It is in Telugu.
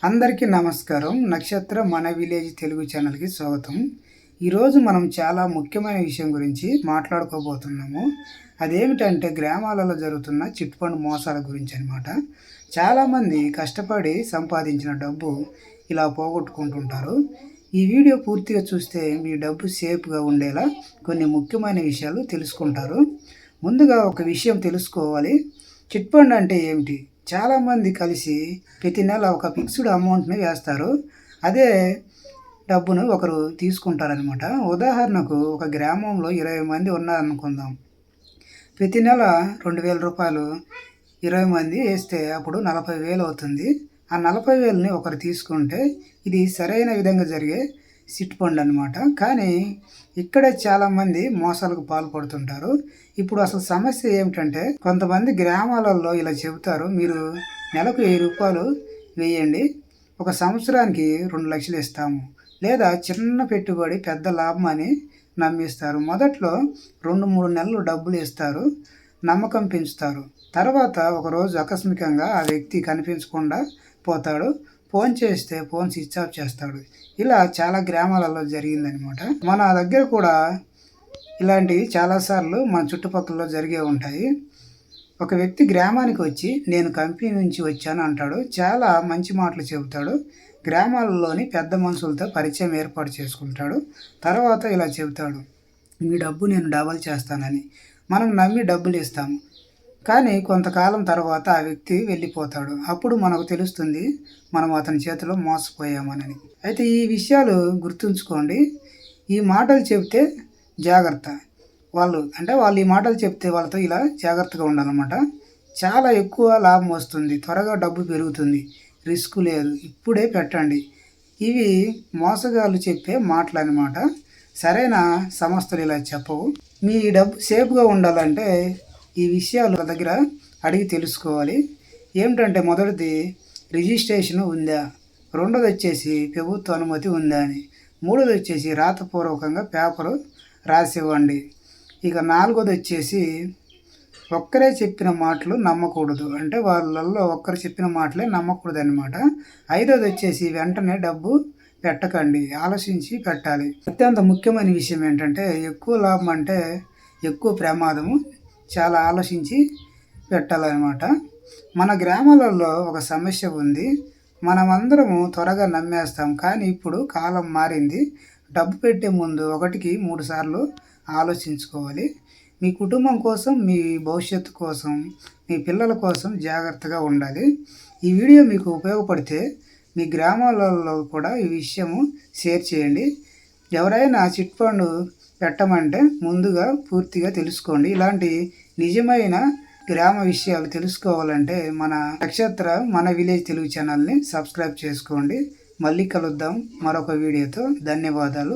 అందరికీ నమస్కారం. నక్షత్ర మన విలేజ్ తెలుగు ఛానల్‌కి స్వాగతం. ఈరోజు మనం చాలా ముఖ్యమైన విషయం గురించి మాట్లాడుకోబోతున్నాము. అదేమిటంటే గ్రామాలలో జరుగుతున్న చిట్ ఫండ్ మోసాల గురించి అన్నమాట. చాలామంది కష్టపడి సంపాదించిన డబ్బు ఇలా పోగొట్టుకుంటుంటారు. ఈ వీడియో పూర్తిగా చూస్తే మీ డబ్బు సేఫ్‌గా ఉండేలా కొన్ని ముఖ్యమైన విషయాలు తెలుసుకుంటారు. ముందుగా ఒక విషయం తెలుసుకోవాలి. చిట్ ఫండ్ అంటే ఏమిటి? చాలామంది కలిసి ప్రతి నెల ఒక ఫిక్స్డ్ అమౌంట్‌ని వేస్తారు. అదే డబ్బును ఒకరు తీసుకుంటారనమాట. ఉదాహరణకు ఒక గ్రామంలో 20 మంది ఉన్నారనుకుందాం. ప్రతి నెల రూ. 2,000 20 మంది వేస్తే అప్పుడు 40,000 అవుతుంది. ఆ 40,000ని ఒకరు తీసుకుంటే ఇది సరైన విధంగా జరిగే చిట్ ఫండ్ అనమాట. కానీ ఇక్కడే చాలామంది మోసాలకు పాల్పడుతుంటారు. ఇప్పుడు అసలు సమస్య ఏమిటంటే కొంతమంది గ్రామాలలో ఇలా చెబుతారు, మీరు నెలకు రూ. 1000 వేయండి, ఒక సంవత్సరానికి 2 లక్షలు ఇస్తాము, లేదా చిన్న పెట్టుబడి పెద్ద లాభం అని నమ్మిస్తారు. మొదట్లో 2-3 నెలలు డబ్బులు ఇస్తారు, నమ్మకం పెంచుతారు. తర్వాత ఒకరోజు ఆకస్మికంగా ఆ వ్యక్తి కనిపించకుండా పోతాడు. ఫోన్ చేస్తే ఫోన్ స్విచ్ ఆఫ్ చేస్తాడు. ఇలా చాలా గ్రామాలలో జరిగిందనమాట. మన దగ్గర కూడా ఇలాంటివి చాలాసార్లు మన చుట్టుపక్కల జరిగే ఉంటాయి. ఒక వ్యక్తి గ్రామానికి వచ్చి నేను కంపెనీ నుంచి వచ్చాను అంటాడు. చాలా మంచి మాటలు చెబుతాడు. గ్రామాలలోని పెద్ద మనుషులతో పరిచయం ఏర్పాటు చేసుకుంటాడు. తర్వాత ఇలా చెబుతాడు, మీ డబ్బు నేను డబల్ చేస్తానని. మనం నమ్మి డబ్బులు ఇస్తాము. కానీ కొంతకాలం తర్వాత ఆ వ్యక్తి వెళ్ళిపోతాడు. అప్పుడు మనకు తెలుస్తుంది మనం అతని చేతిలో మోసపోయామని. అయితే ఈ విషయాలు గుర్తుంచుకోండి. ఈ మాటలు చెబితే జాగ్రత్త. వాళ్ళు ఈ మాటలు చెప్తే వాళ్ళతో ఇలా జాగ్రత్తగా ఉండాలన్నమాట. చాలా ఎక్కువ లాభం వస్తుంది, త్వరగా డబ్బు పెరుగుతుంది, రిస్క్ లేదు, ఇప్పుడే పెట్టండి. ఇవి మోసగాళ్ళు చెప్పే మాటలు అన్నమాట. సరైన సంస్థలు ఇలా చెప్పవు. మీ డబ్బు సేఫ్గా ఉండాలంటే ఈ విషయాలు దగ్గర అడిగి తెలుసుకోవాలి. ఏమిటంటే మొదటిది రిజిస్ట్రేషన్ ఉందా, రెండోది వచ్చేసి ప్రభుత్వ అనుమతి ఉందా అని, మూడోది వచ్చేసి రాతపూర్వకంగా పేపరు రాసివ్వండి. ఇక నాలుగోది వచ్చేసి ఒక్కరే చెప్పిన మాటలు నమ్మకూడదు, అంటే వాళ్ళల్లో ఒక్కరు చెప్పిన మాటలే నమ్మకూడదు అనమాట. ఐదోది వచ్చేసి వెంటనే డబ్బు పెట్టకండి, ఆలోచించి పెట్టాలి. అత్యంత ముఖ్యమైన విషయం ఏంటంటే ఎక్కువ లాభం అంటే ఎక్కువ ప్రమాదము, చాలా ఆలోచించి పెట్టాలన్నమాట. మన గ్రామాలలో ఒక సమస్య ఉంది. మనమందరము త్వరగా నమ్మేస్తాం. కానీ ఇప్పుడు కాలం మారింది. డబ్బు పెట్టే ముందు 1కి 3 సార్లు ఆలోచించుకోవాలి. మీ కుటుంబం కోసం, మీ భవిష్యత్తు కోసం, మీ పిల్లల కోసం జాగ్రత్తగా ఉండాలి. ఈ వీడియో మీకు ఉపయోగపడితే మీ గ్రామాలలో కూడా ఈ విషయము షేర్ చేయండి. ఎవరైనా చిట్ ఫండ్ పెట్టమంటే ముందుగా పూర్తిగా తెలుసుకోండి. ఇలాంటి నిజమైన గ్రామ విషయాలు తెలుసుకోవాలంటే మన నక్షత్ర మన విలేజ్ తెలుగు ఛానల్ని సబ్స్క్రైబ్ చేసుకోండి. మళ్ళీ కలుద్దాం మరొక వీడియోతో. ధన్యవాదాలు.